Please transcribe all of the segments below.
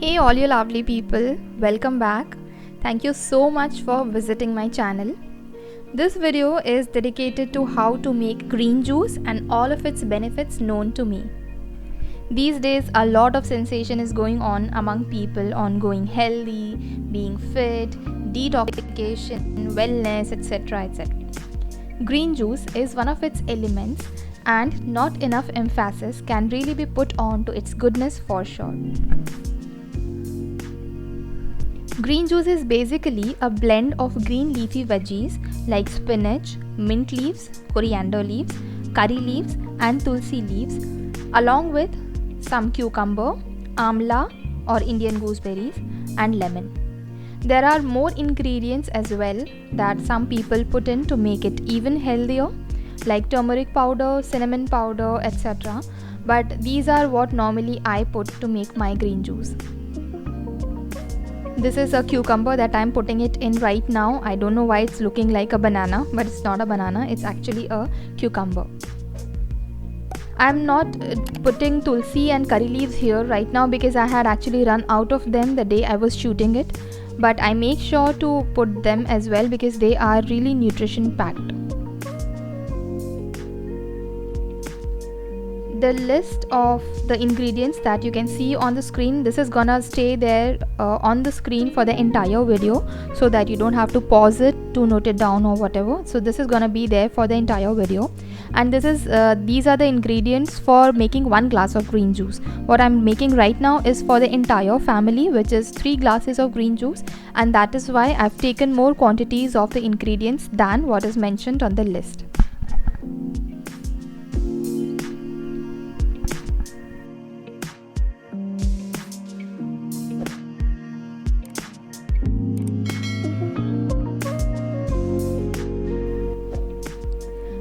Hey all you lovely people, welcome back. Thank you so much for visiting my channel. This video is dedicated to how to make green juice and all of its benefits known to me. These days a lot of sensation is going on among people on going healthy, being fit, detoxification, wellness, etc. etc. Green juice is one of its elements and not enough emphasis can really be put on to its goodness for sure. Green juice is basically a blend of green leafy veggies like spinach, mint leaves, coriander leaves, curry leaves and tulsi leaves along with some cucumber, amla or Indian gooseberries and lemon. There are more ingredients as well that some people put in to make it even healthier like turmeric powder, cinnamon powder, etc. But these are what normally I put to make my green juice. This is a cucumber that I'm putting it in right now. I don't know why it's looking like a banana, but it's not a banana, it's actually a cucumber. I'm not putting tulsi and curry leaves here right now because I had actually run out of them the day I was shooting it. But I make sure to put them as well because they are really nutrition packed. The list of the ingredients that you can see on the screen, this is gonna stay there on the screen for the entire video so that you don't have to pause it to note it down or whatever. So this is gonna be there for the entire video, and these are the ingredients for making 1 glass of green juice. What I'm making right now is for the entire family, which is 3 glasses of green juice, and that is why I've taken more quantities of the ingredients than what is mentioned on the list.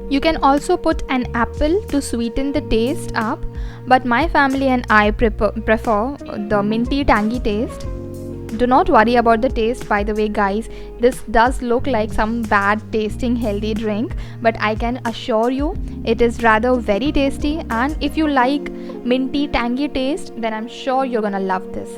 You can also put an apple to sweeten the taste up, but my family and I prefer the minty tangy taste. Do not worry about the taste, by the way guys, this does look like some bad tasting healthy drink, but I can assure you it is rather very tasty, and if you like minty tangy taste then I'm sure you're gonna love this.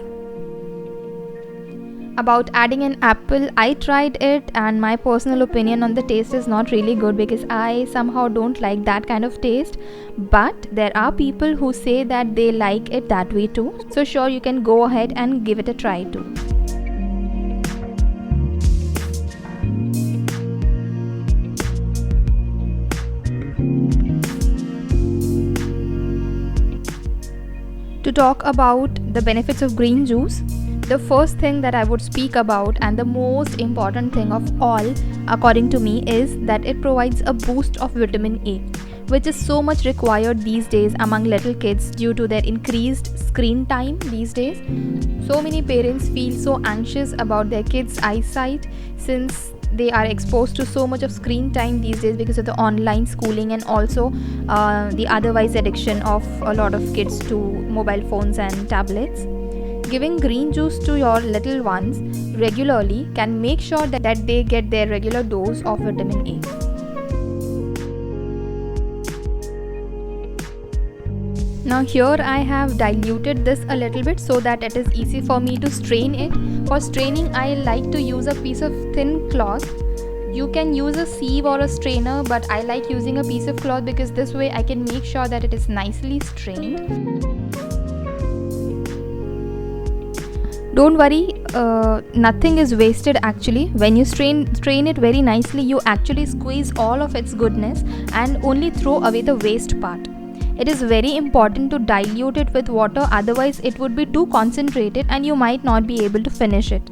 About adding an apple, I tried it and my personal opinion on the taste is not really good because I somehow don't like that kind of taste, but there are people who say that they like it that way too, so sure, you can go ahead and give it a try too. To talk about the benefits of green juice, the first thing that I would speak about and the most important thing of all according to me is that it provides a boost of vitamin A, which is so much required these days among little kids due to their increased screen time these days. So many parents feel so anxious about their kids' eyesight since they are exposed to so much of screen time these days because of the online schooling and also the otherwise addiction of a lot of kids to mobile phones and tablets. Giving green juice to your little ones regularly can make sure that they get their regular dose of vitamin A. Now here I have diluted this a little bit so that it is easy for me to strain it. For straining I like to use a piece of thin cloth. You can use a sieve or a strainer, but I like using a piece of cloth because this way I can make sure that it is nicely strained. Don't worry, nothing is wasted actually. When you strain it very nicely, you actually squeeze all of its goodness and only throw away the waste part. It is very important to dilute it with water, otherwise it would be too concentrated and you might not be able to finish it.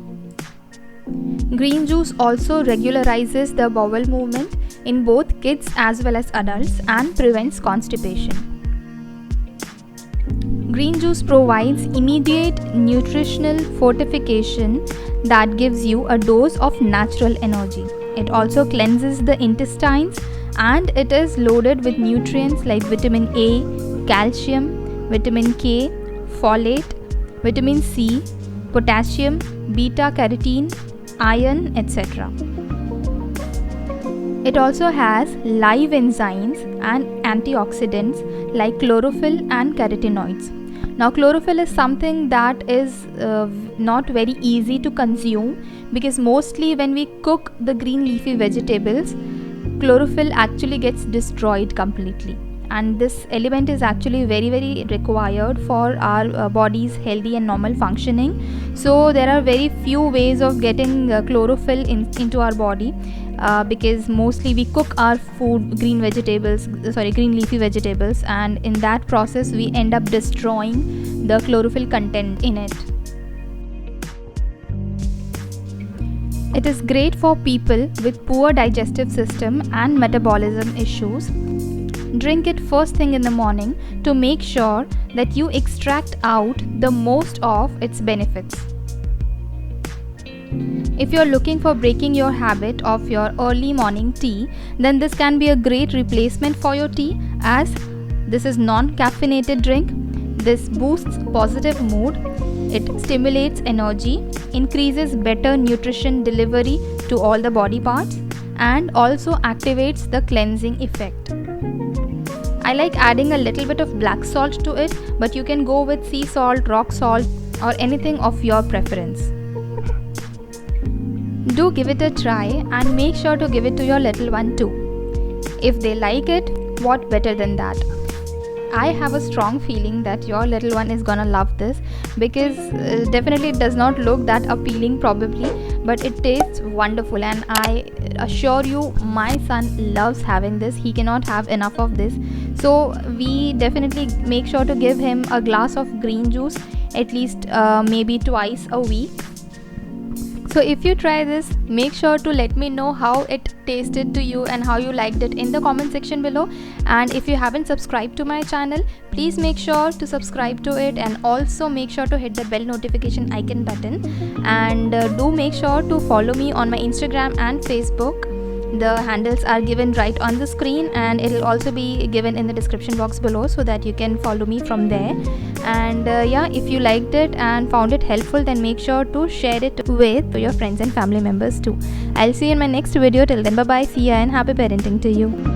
Green juice also regularizes the bowel movement in both kids as well as adults and prevents constipation. Green juice provides immediate nutritional fortification that gives you a dose of natural energy. It also cleanses the intestines and it is loaded with nutrients like vitamin A, calcium, vitamin K, folate, vitamin C, potassium, beta carotene, iron, etc. It also has live enzymes and antioxidants like chlorophyll and carotenoids. Now chlorophyll is something that is not very easy to consume, because mostly when we cook the green leafy vegetables, chlorophyll actually gets destroyed completely, and this element is actually very required for our body's healthy and normal functioning. So there are very few ways of getting chlorophyll into our body, because mostly we cook our food green leafy vegetables, and in that process we end up destroying the chlorophyll content in it. It is great for people with poor digestive system and metabolism issues. Drink it first thing in the morning to make sure that you extract out the most of its benefits. If you're looking for breaking your habit of your early morning tea, then this can be a great replacement for your tea, as this is non-caffeinated drink. This boosts positive mood, it stimulates energy, increases better nutrition delivery to all the body parts, and also activates the cleansing effect. I like adding a little bit of black salt to it, but you can go with sea salt, rock salt, or anything of your preference. Do give it a try and make sure to give it to your little one too. If they like it, what better than that? I have a strong feeling that your little one is gonna love this, because definitely it does not look that appealing probably, but it tastes wonderful, and I assure you my son loves having this. He cannot have enough of this. So we definitely make sure to give him a glass of green juice at least maybe twice a week. So if you try this, make sure to let me know how it tasted to you and how you liked it in the comment section below. And if you haven't subscribed to my channel, please make sure to subscribe to it, and also make sure to hit the bell notification icon button, and do make sure to follow me on my Instagram and Facebook. The handles are given right on the screen, and it will also be given in the description box below, so that you can follow me from there. And yeah, if you liked it and found it helpful, then make sure to share it with your friends and family members too. I'll see you in my next video. Till then, bye bye, see ya, and happy parenting to you.